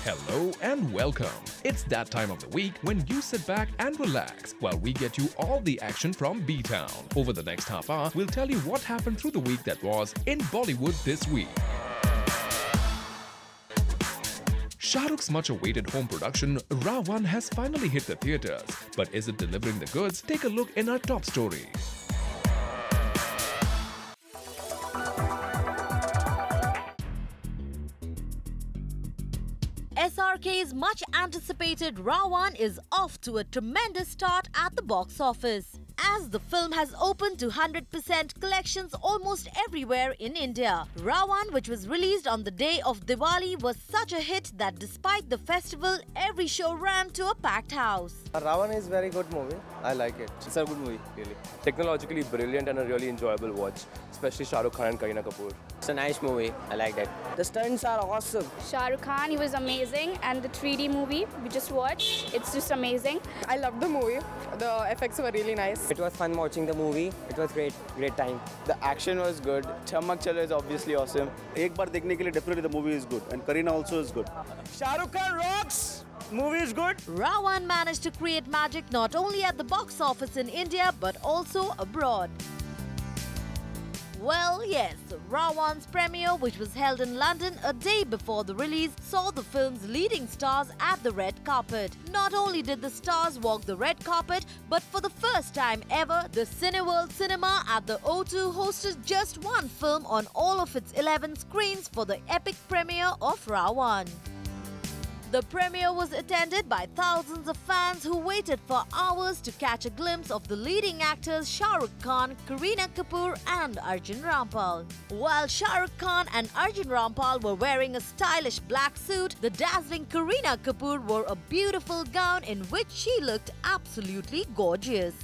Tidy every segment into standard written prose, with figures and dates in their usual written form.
Hello and welcome. It's that time of the week when you sit back and relax while we get you all the action from B-Town. Over the next half hour, we'll tell you what happened through the week that was in Bollywood this week. Shah Rukh's much-awaited home production, Ra.One, has finally hit the theatres. But is it delivering the goods? Take a look in our top story. SRK's much-anticipated Ra.One is off to a tremendous start at the box office, as the film has opened to 100% collections almost everywhere in India. Ra.One, which was released on the day of Diwali, was such a hit that despite the festival, every show ran to a packed house. Ra.One is very good movie. I like it. It's a good movie, really. Technologically brilliant and a really enjoyable watch, especially Shah Rukh Khan and Kareena Kapoor. It's a nice movie. I like that. The stunts are awesome. Shah Rukh Khan, he was amazing, and the 3D movie we just watched, it's just amazing. I loved the movie. The effects were really nice. It was fun watching the movie. It was great time. The action was good. Chammak Chalo is obviously awesome. एक बार देखने के लिए definitely the movie is good and Kareena also is good. Shah Rukh Khan rocks. Movie is good. Ra.One managed to create magic not only at the box office in India but also abroad. Well, yes, Ra.One's premiere, which was held in London a day before the release, saw the film's leading stars at the red carpet. Not only did the stars walk the red carpet, but for the first time ever, the Cineworld Cinema at the O2 hosted just one film on all of its 11 screens for the epic premiere of Ra.One. The premiere was attended by thousands of fans who waited for hours to catch a glimpse of the leading actors Shah Rukh Khan, Kareena Kapoor and Arjun Rampal. While Shah Rukh Khan and Arjun Rampal were wearing a stylish black suit, the dazzling Kareena Kapoor wore a beautiful gown in which she looked absolutely gorgeous.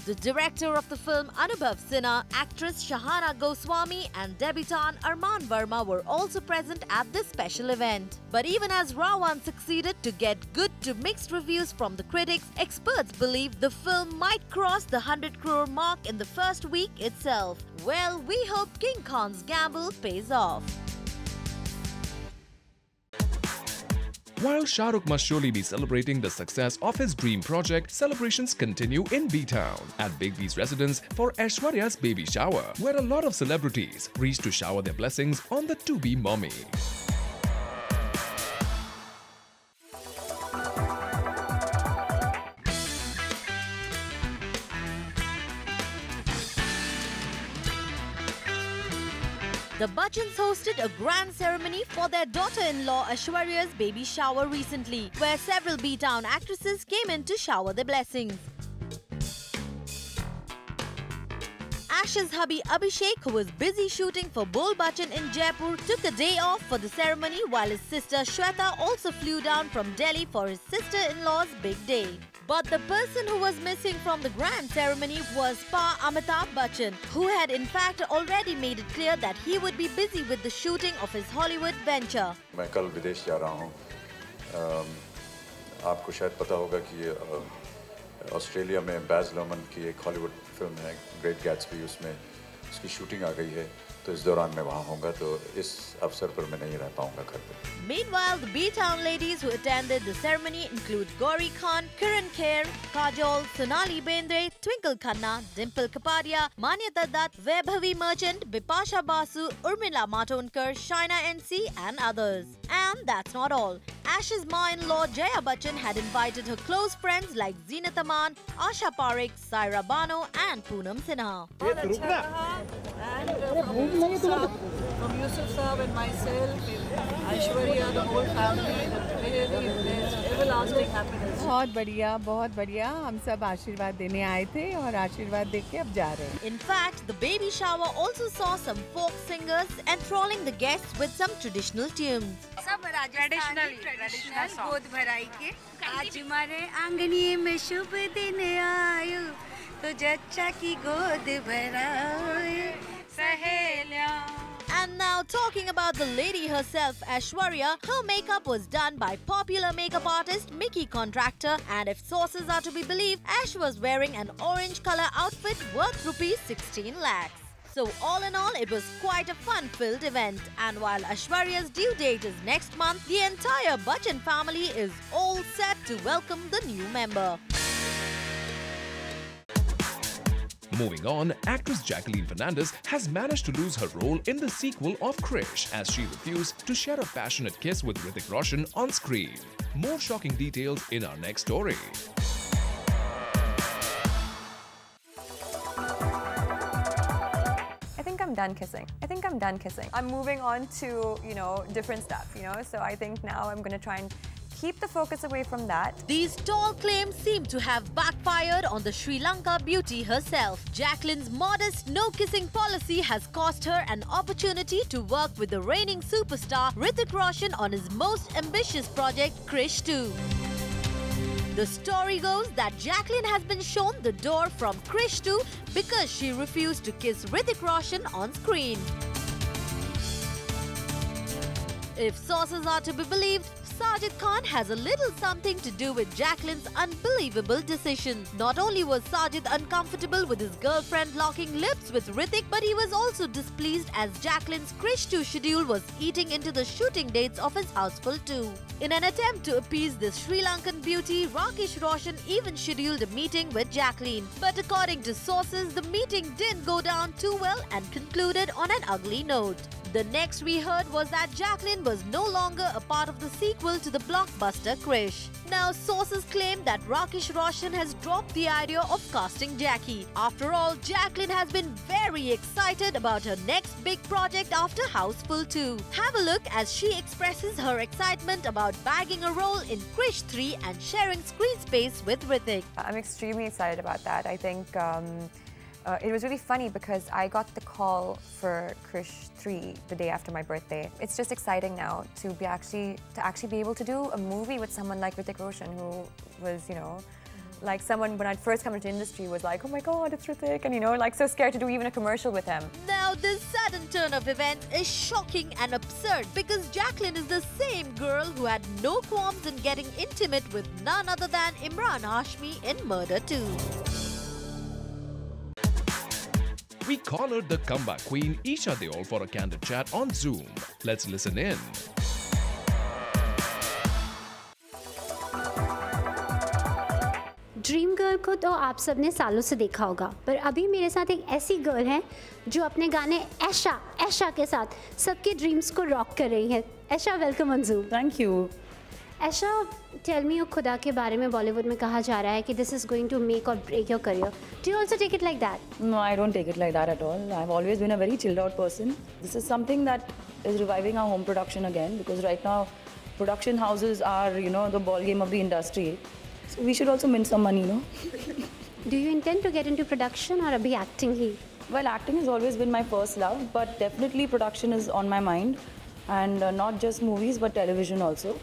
The director of the film, Anubhav Sinha, actress Shahana Goswami and debutant Arman Verma were also present at this special event. But even as Ra.One succeeded to get good to mixed reviews from the critics, experts believe the film might cross the 100 crore mark in the first week itself. Well, we hope King Khan's gamble pays off. While Shah Rukh must surely be celebrating the success of his dream project, celebrations continue in B-Town at Big B's residence for Aishwarya's baby shower, where a lot of celebrities reached to shower their blessings on the to-be mommy. The Bachchans hosted a grand ceremony for their daughter-in-law Aishwarya's baby shower recently, where several B-Town actresses came in to shower their blessings. Ash's hubby Abhishek, who was busy shooting for Bol Bachchan in Jaipur, took a day off for the ceremony, while his sister Shweta also flew down from Delhi for his sister-in-law's big day. But the person who was missing from the grand ceremony was Pa Amitabh Bachchan, who had in fact already made it clear that he would be busy with the shooting of his Hollywood venture. मैं कल विदेश जा रहा हूँ। आपको शायद पता होगा कि ऑस्ट्रेलिया में बैज लर्मन की एक हॉलीवुड फिल्म है ग्रेट गैट्सबी, उसमें उसकी शूटिंग आ गई है, तो इस दौरान मैं वहाँ होऊंगा, तो इस अवसर पर मैं नहीं रह पाऊंगा घर पे। Meanwhile, the B-Town ladies who attended the ceremony include Gauri Khan, Kiran Kher, Kajol, Sonali Bendre, Twinkle Khanna, Dimple Kapadia, Manyata Dutt, Vaibhavi Merchant, Bipasha Basu, Urmila Matondkar, Shaina NC and others. And that's not all. Ash's ma-in-law Jaya Bachchan had invited her close friends like Zeenat Aman, Asha Parekh, Saira Bano and Poonam Sinha. From Yusuf Saab and myself, Aishwarya, the whole family, really blessed, everlasting happiness. बहुत बढ़िया हम सब आशीर्वाद देने आए थे और आशीर्वाद दे के अब जा रहे हैं. In fact, the baby shower also saw some folk singers enthralling the guests with some traditional tunes. सब ट्रेडिशनल गोद भराई के आज हमारे आंगनी में शुभ दिन आयो तो जच्चा की गोद भराए सहेलियां. And now talking about the lady herself, Aishwarya, her makeup was done by popular makeup artist Mickey Contractor, and if sources are to be believed, Ash was wearing an orange color outfit worth ₹16 lakhs. So all in all, it was quite a fun-filled event. And while Aishwarya's due date is next month, the entire Bachchan family is all set to welcome the new member. Moving on, actress Jacqueline Fernandez has managed to lose her role in the sequel of Krish as she refused to share a passionate kiss with Hrithik Roshan on screen. More shocking details in our next story. I think I'm done kissing. I'm moving on to, different stuff, So I think now I'm going to try and keep the focus away from that. These tall claims seem to have backfired on the Sri Lanka beauty herself. Jacqueline's modest no-kissing policy has cost her an opportunity to work with the reigning superstar Hrithik Roshan on his most ambitious project, Krish 2. The story goes that Jacqueline has been shown the door from Krish 2 because she refused to kiss Hrithik Roshan on screen. If sources are to be believed, Sajid Khan has a little something to do with Jacqueline's unbelievable decision. Not only was Sajid uncomfortable with his girlfriend locking lips with Hrithik, but he was also displeased as Jacqueline's Krish 2 schedule was eating into the shooting dates of his Houseful 2. In an attempt to appease this Sri Lankan beauty, Rakesh Roshan even scheduled a meeting with Jacqueline. But according to sources, the meeting didn't go down too well and concluded on an ugly note. The next we heard was that Jacqueline was no longer a part of the sequel to the blockbuster Krish. Now, sources claim that Rakesh Roshan has dropped the idea of casting Jackie. After all, Jacqueline has been very excited about her next big project after Houseful 2. Have a look as she expresses her excitement about bagging a role in Krish 3 and sharing screen space with Hrithik. I'm extremely excited about that. I think it was really funny because I got the call for Krish 3 the day after my birthday. It's just exciting now to actually be able to do a movie with someone like Hrithik Roshan, who was, like someone when I'd first come into the industry was like, oh my God, it's Hrithik, and like so scared to do even a commercial with him. Now this sudden turn of events is shocking and absurd because Jacqueline is the same girl who had no qualms in getting intimate with none other than Imran Hashmi in Murder 2. We collared the comeback queen Isha Deol for a candid chat on Zoom. Let's listen in. Dream girl को तो आप सब ने सालों से देखा होगा, पर अभी मेरे साथ एक ऐसी गर्ल है जो अपने गाने ऐशा ऐशा के साथ सबके ड्रीम्स को रॉक कर रही है। Aisha, welcome on Zoom. Thank you. Aisha, tell me, खुदा के बारे में बॉलीवुड में कहा जा रहा है कि this is going to make or break your career. Do you also take it like that? No, I don't take it like that at all. I have always been a very chilled out person. This is something that is reviving our home production again, because right now production houses are, the ball game of the industry. So we should also win some money, Do you intend to get into production or abhi acting hi? Well, acting has always been my first love, but definitely production is on my mind, and not just movies but television also.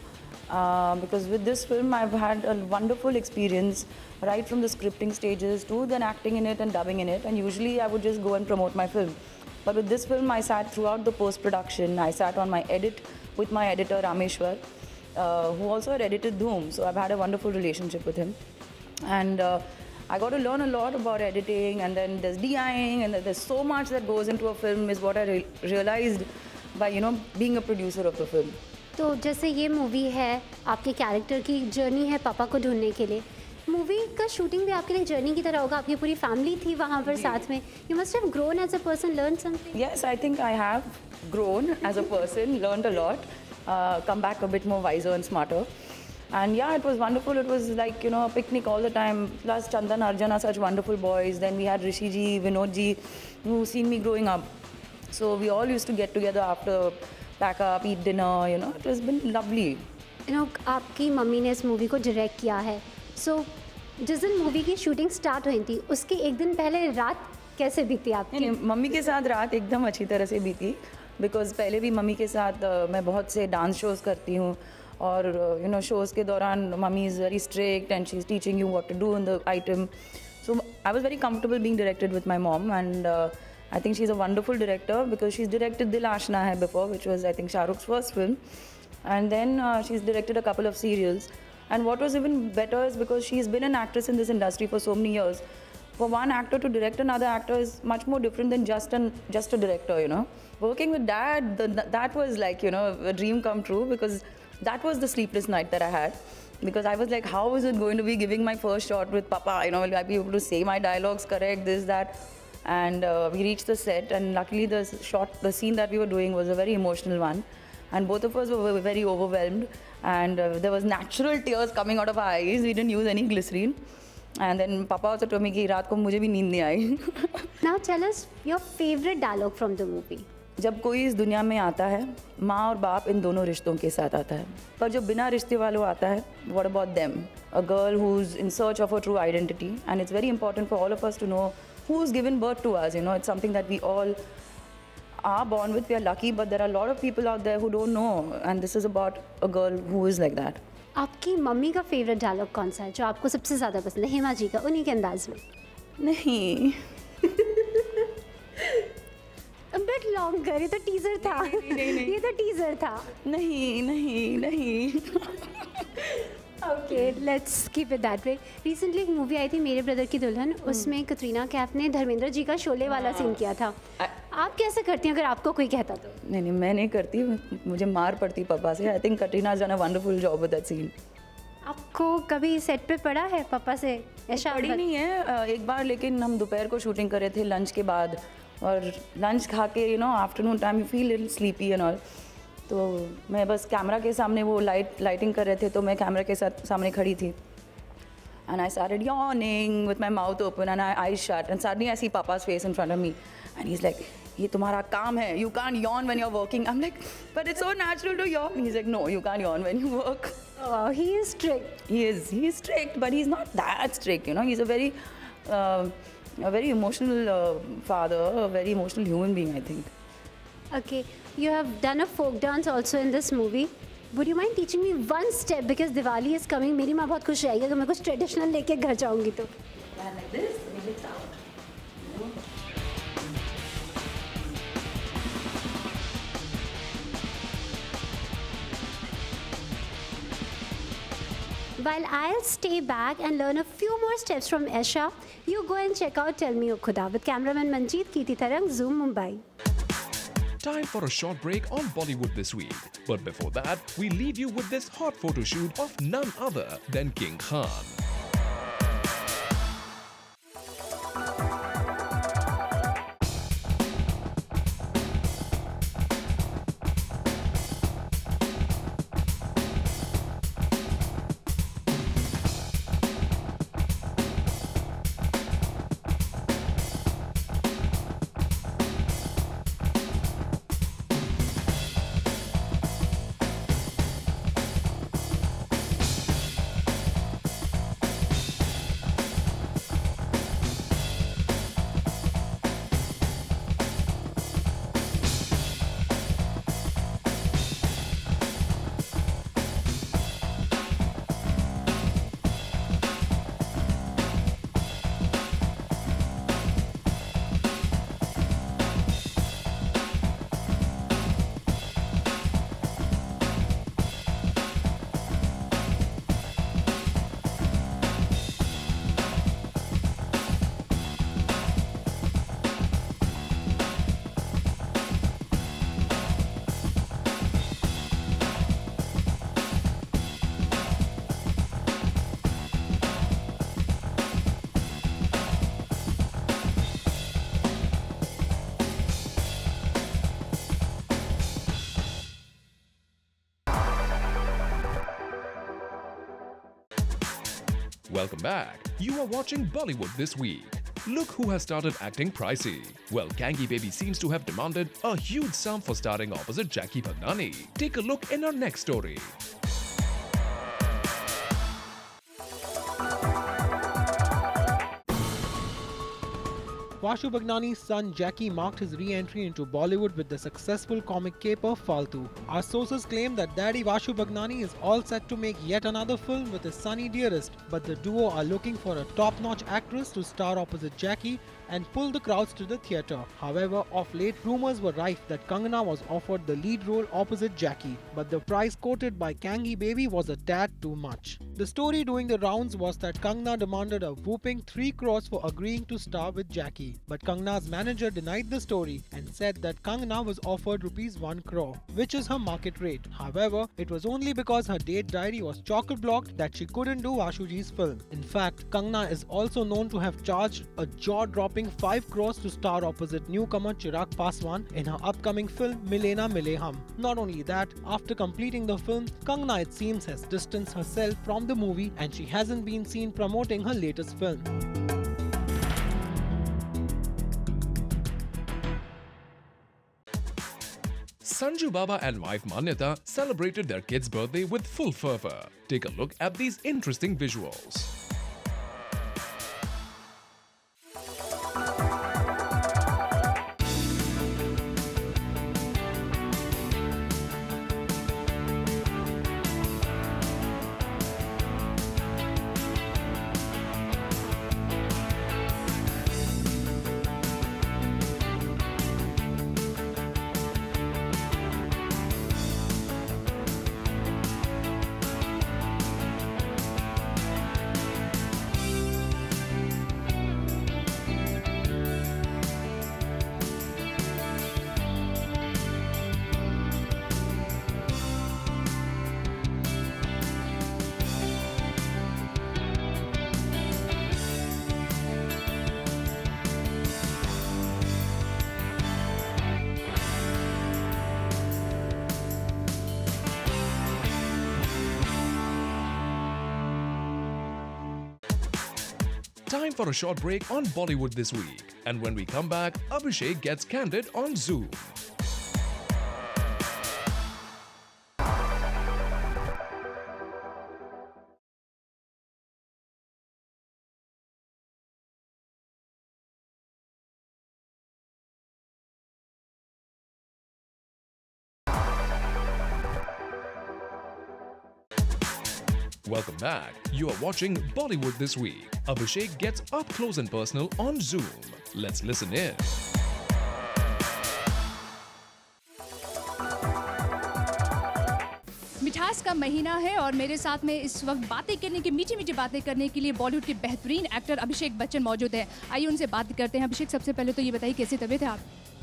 Because with this film I've had a wonderful experience right from the scripting stages to then acting in it and dubbing in it, and usually I would just go and promote my film. But with this film I sat throughout the post-production, I sat on my edit with my editor Rameshwar, who also had edited Dhoom, so I've had a wonderful relationship with him. And I got to learn a lot about editing, and then there's DIing, and there's so much that goes into a film is what I realized by, being a producer of the film. तो जैसे ये movie है, आपके character की journey है पापा को ढूंढने के लिए, मूवी का शूटिंग भी आपके लिए जर्नी की तरह होगा, आपकी पूरी फैमिली थी वहाँ पर साथ में। You must have grown as a person, learn something. Yes, I think I have grown as a person, learned a lot, come back a bit more wiser and smarter. And yeah, it was wonderful. It was like, a picnic all the time. Plus Chandan, Arjun are such wonderful boys. Then we had Rishi ji, Vinod ji, who seen me growing up. So we all used to get together after, pack up, eat dinner, It has been lovely. आपकी mummy ने इस movie को direct किया है. So जिस दिन movie की shooting start हुई थी, उसके एक दिन पहले रात कैसे बीती आपकी? मम्मी के साथ रात एकदम अच्छी तरह से बीती, बिकॉज पहले भी मम्मी के साथ मैं बहुत से डांस शोज़ करती हूँ, और शोज़ के दौरान mummy is very strict and she is teaching you what to do in the item. So I was very comfortable being directed with my mom, and I think she is a wonderful director because she is directed Dil Aashna Hai before, which was I think शाहरुख's first film, and then she's directed a couple of serials. And what was even better is because she's been an actress in this industry for so many years, for one actor to direct another actor is much more different than just a director, you know. Working with Dad, that was like, you know, a dream come true, because that was the sleepless night that I had. Because I was like, how is it going to be giving my first shot with Papa? You know, will I be able to say my dialogues correct, this, that? And we reached the set, and luckily the scene that we were doing was a very emotional one. And both of us were very overwhelmed. And there was natural tears coming out of our eyes. We didn't use any glycerine. And then Papa also told me कि रात को मुझे भी नींद नहीं आई. Now tell us your favorite dialogue from the movie. जब कोई इस दुनिया में आता है, माँ और बाप इन दोनों रिश्तों के साथ आता है. पर जो बिना रिश्ते वालों आता है, what about them? A girl who's in search of her true identity, and it's very important for all of us to know who's given birth to us. You know, it's something that we all are born with. We are lucky, but there are a lot of people out there who don't know, and this is about a girl who is like that. आपकी mummy का favourite dialogue कौन सा है जो आपको सबसे ज़्यादा पसंद है? हेमा जी का, उन्हीं के अंदाज में. नहीं. Bit longer, ये तो टीजर था. ये तो टीजर था. नहीं. Okay, let's keep it that way. Recently एक मूवी आई थी मेरे ब्रदर की दुल्हन, उसमें कतरीना कैफ ने धर्मेंद्र जी का शोले वाला सीन किया था. आप कैसे करती हैं अगर आपको कोई कहता तो? नहीं, मैं नहीं करती. मुझे मार पड़ती पापा से. I think Katrina has done a wonderful job with that scene. आपको कभी सेट पे पड़ा है पापा से? ऐसा पड़ी नहीं है एक बार, लेकिन हम दोपहर को शूटिंग कर रहे थे लंच के बाद, और लंच खा के, you know, afternoon time you feel little sleepy and all. तो मैं बस कैमरा के सामने, वो लाइटिंग कर रहे थे, तो मैं कैमरा के सामने खड़ी थी. And I started yawning with my mouth open and my eyes shut, and suddenly I see Papa's face in front of me, and he's like, ये तुम्हारा काम है, you can't yawn when you're working. I'm like, but it's so natural to yawn. He's like, no, you can't yawn when you work. Oh, he is strict. He is strict, but he's not that strict, you know. He's a very emotional father, a very emotional human being, I think. Okay, you have done a folk dance also in this movie. Would you mind teaching me one step, because Diwali is coming? मेरी माँ बहुत खुश रहेगी अगर मैं कुछ traditional लेके घर जाऊँगी तो. Like this, make it sound. While I'll stay back and learn a few more steps from Esha, you go and check out Tell Me O Khuda with cameraman Manjeet, Kirti Tarang, Zoom Mumbai. Time for a short break on Bollywood this week. But before that, we leave you with this hot photo shoot of none other than King Khan. Welcome back. You are watching Bollywood this week. Look who has started acting pricey. Well, Gangi Baby seems to have demanded a huge sum for starring opposite Jackie Bhagnani. Take a look in our next story. Vashu Bhagnani's son Jackie marked his re-entry into Bollywood with the successful comic caper Faltu. Our sources claim that Daddy Vashu Bhagnani is all set to make yet another film with his sonny Dearest, but the duo are looking for a top-notch actress to star opposite Jackie and pull the crowds to the theatre. However, of late rumours were rife that Kangana was offered the lead role opposite Jackie, but the price quoted by Kangi Baby was a tad too much. The story doing the rounds was that Kangana demanded a whooping 3 crores for agreeing to star with Jackie, but Kangana's manager denied the story and said that Kangana was offered ₹1 crore, which is her market rate. However, it was only because her date diary was chock-a-blocked that she couldn't do Vashuji's film. In fact, Kangana is also known to have charged a jaw-dropping 5 crores to star opposite newcomer Chirag Paswan in her upcoming film Mile Na Mile Hum. Not only that, after completing the film, Kangana it seems has distanced herself from the movie and she hasn't been seen promoting her latest film. Sanju Baba and wife Manyata celebrated their kid's birthday with full fervor. Take a look at these interesting visuals. Time for a short break on Bollywood this week. And when we come back, Abhishek gets candid on Zoom. Welcome back. You are watching Bollywood This Week. Abhishek gets up close and personal on Zoom. Let's listen in. मिठास का महीना है और मेरे साथ में इस वक्त बातें करने की मीठी मीठी बातें करने के लिए बॉलीवुड के बेहतरीन एक्टर अभिषेक बच्चन मौजूद हैं। आइए उनसे बात करते हैं। अभिषेक, सबसे पहले तो ये बताइए कैसी तबीयत है आप?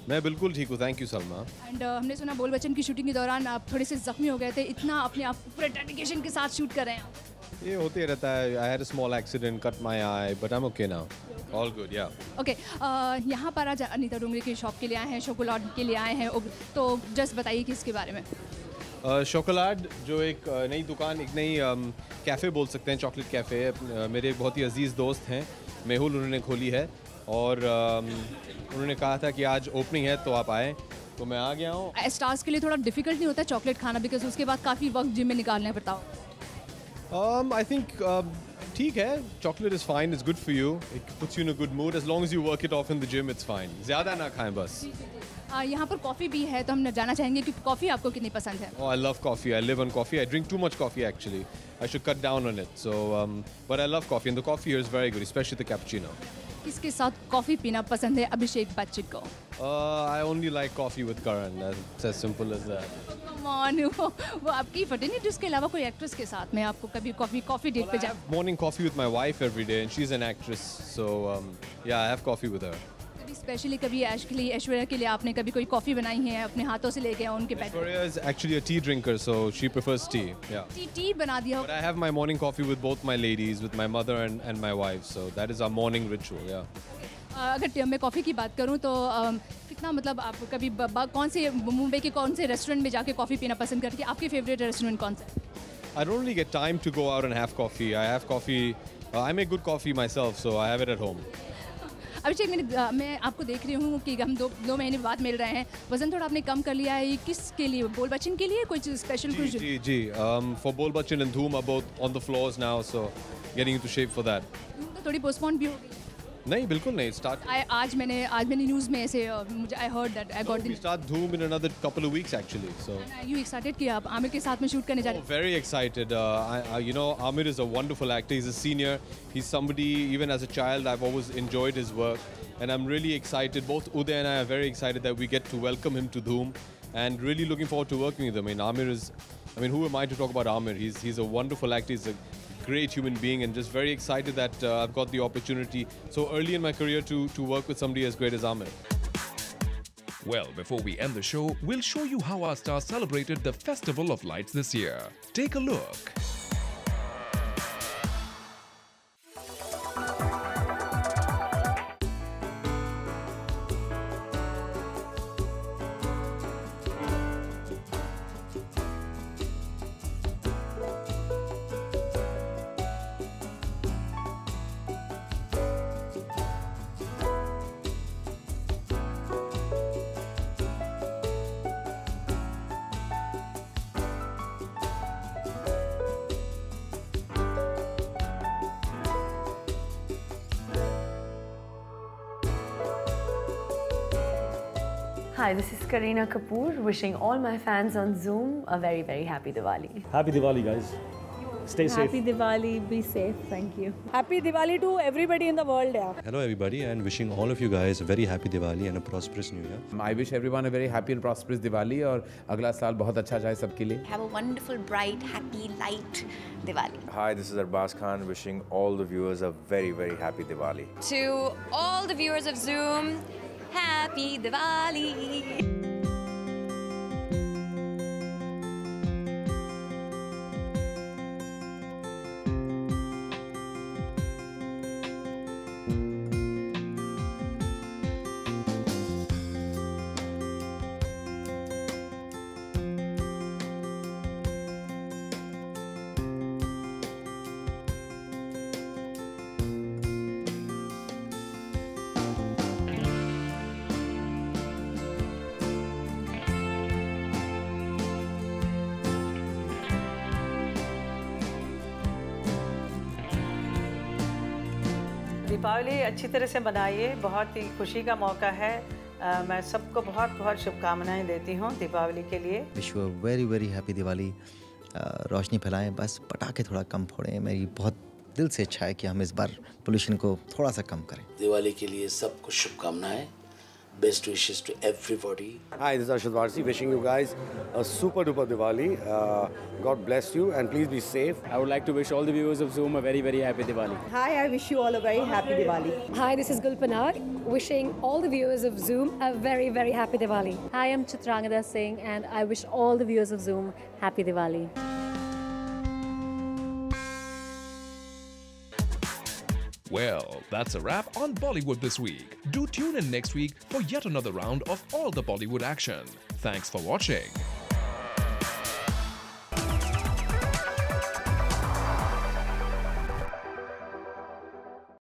मैं बिल्कुल ठीक हूँ, थैंक यू सलमा। एंड हमने सुना बोल बच्चन की शूटिंग के दौरान आप थोड़े से जख्मी हो गए थे, इतना अपने आप पूरे डेडिकेशन के साथ शूट कर रहे हैं। ये होते रहता है। I had a small accident, cut my I, but I am okay now, all good, या। ओके, यहाँ पर आज अनीता डोंगरे के शॉप के लिए आए हैं, शोकोलाड के लिए आए हैं, तो जस्ट बताइए कि इसके बारे में। शोकोलाड जो एक नई दुकान, एक नई कैफ़े बोल सकते हैं, चॉकलेट कैफ़े, मेरे एक बहुत ही अजीज़ दोस्त हैं मेहुल, उन्होंने खोली है और उन्होंने कहा था कि आज ओपनिंग है तो आप आएँ, तो मैं आ गया हूँ। स्टार्स के लिए थोड़ा डिफिकल्ट नहीं होता चॉकलेट खाना, बिकॉज उसके बाद काफ़ी वक्त जिम में निकालना पड़ता हो? आई थिंक ठीक है, chocolate is fine, is good for you, it puts you in a good mood, as long as you work it off in the gym, it's fine. ज़्यादा ना खाएं बस। यहाँ पर कॉफ़ी भी है, तो हम जानना चाहेंगे कि कॉफ़ी आपको कितनी पसंद है? Oh, I love coffee. I live on coffee. I drink too much coffee actually. I should cut down on it. So, but I love coffee, and the coffee here is very good, especially the cappuccino. किसके साथ coffee पीना पसंद है अभिषेक बच्चन को? I only like coffee with Karan. It's as simple as that. Come on, वो आपकी fertility उसके अलावा कोई एक्ट्रेस के साथ में आपको कभी कॉफ़ी डेट पे जाए? Morning coffee with my wife every day, and she's an actress. So, yeah, I have coffee with her. Specially कभी ऐश्वर्या के लिए आपने कभी कोई कॉफ़ी बनाई है अपने हाथों से लेके उनके packet? Aishwarya is actually a tea drinker, so she prefers tea. Yeah. T बना दिया। But I have my morning coffee with both my ladies, with my mother and my wife. So that is our morning ritual. Yeah. अगर मैं coffee की बात करूं तो कितना मतलब आप कभी कौन से मुंबई के कौन से रेस्टोरेंट में जाके कॉफ़ी पीना पसंद करती है? आपके फेवरेट रेस्टोरेंट कौन सा है? I don't really get time to go out and have coffee. I have coffee. I make good coffee myself, so I have it at home. अभिषेक, मैं आपको देख रही हूँ कि हम दो महीने बाद मिल रहे हैं, वजन थोड़ा आपने कम कर लिया है, किसके लिए? बोल बच्चन के लिए कुछ स्पेशल? जी, for बोल Bachchan and Dhoom are both on the floors now, so getting into shape for that. तो थोड़ी पोस्टपोन भी हो गई? नहीं, बिल्कुल नहीं. आज मैंने न्यूज़ में ऐसे मुझे I heard that I got We start Dhoom in another couple of weeks actually. So. Are you excited कि आप आमिर के साथ में शूट करने जा रहे हैं? Very excited. You know, Amir is a wonderful actor. He's a senior. He's somebody, even as a child, I've always enjoyed his work. And I'm really excited. Both Uday and I are very excited that we get to welcome him to Dhoom. And really looking forward to working with him. I mean, who am I to talk about Amir? He's a wonderful actor. He's a great human being, and just very excited that I've got the opportunity so early in my career to work with somebody as great as Amir. Well, before we end the show, we'll show you how our stars celebrated the Festival of Lights this year. Take a look. Hi, this is Kareena Kapoor, wishing all my fans on Zoom a very, very happy Diwali. Happy Diwali, guys. Stay safe. Happy Diwali, be safe, thank you. Happy Diwali to everybody in the world. Yeah. Hello everybody, and wishing all of you guys a very happy Diwali and a prosperous new year. I wish everyone a very happy and prosperous Diwali और अगला साल बहुत अच्छा जाए सबके लिए. Have a wonderful, bright, happy, light Diwali. Hi, this is Arbaz Khan, wishing all the viewers a very, very happy Diwali. To all the viewers of Zoom, happy Diwali. Deepawali अच्छी तरह से मनाइए, बहुत ही खुशी का मौका है। मैं सबको बहुत बहुत शुभकामनाएं देती हूँ दीपावली के लिए। Wish you very very happy Diwali. रोशनी फैलाएं, बस पटाखे थोड़ा कम फोड़ें। मेरी बहुत दिल से इच्छा है कि हम इस बार पोल्यूशन को थोड़ा सा कम करें। दिवाली के लिए सबको शुभकामनाएं। Best wishes to everybody. Hi, this is Arshad Varsi, wishing you guys a super duper Diwali. God bless you and please be safe. I would like to wish all the viewers of Zoom a very, very happy Diwali. Hi, I wish you all a very happy Diwali. Hi, this is Gulpanar, wishing all the viewers of Zoom a very, very happy Diwali. Hi, I'm Chitrangada Singh and I wish all the viewers of Zoom happy Diwali. Well, that's a wrap on Bollywood this week. Do tune in next week for yet another round of all the Bollywood action. Thanks for watching.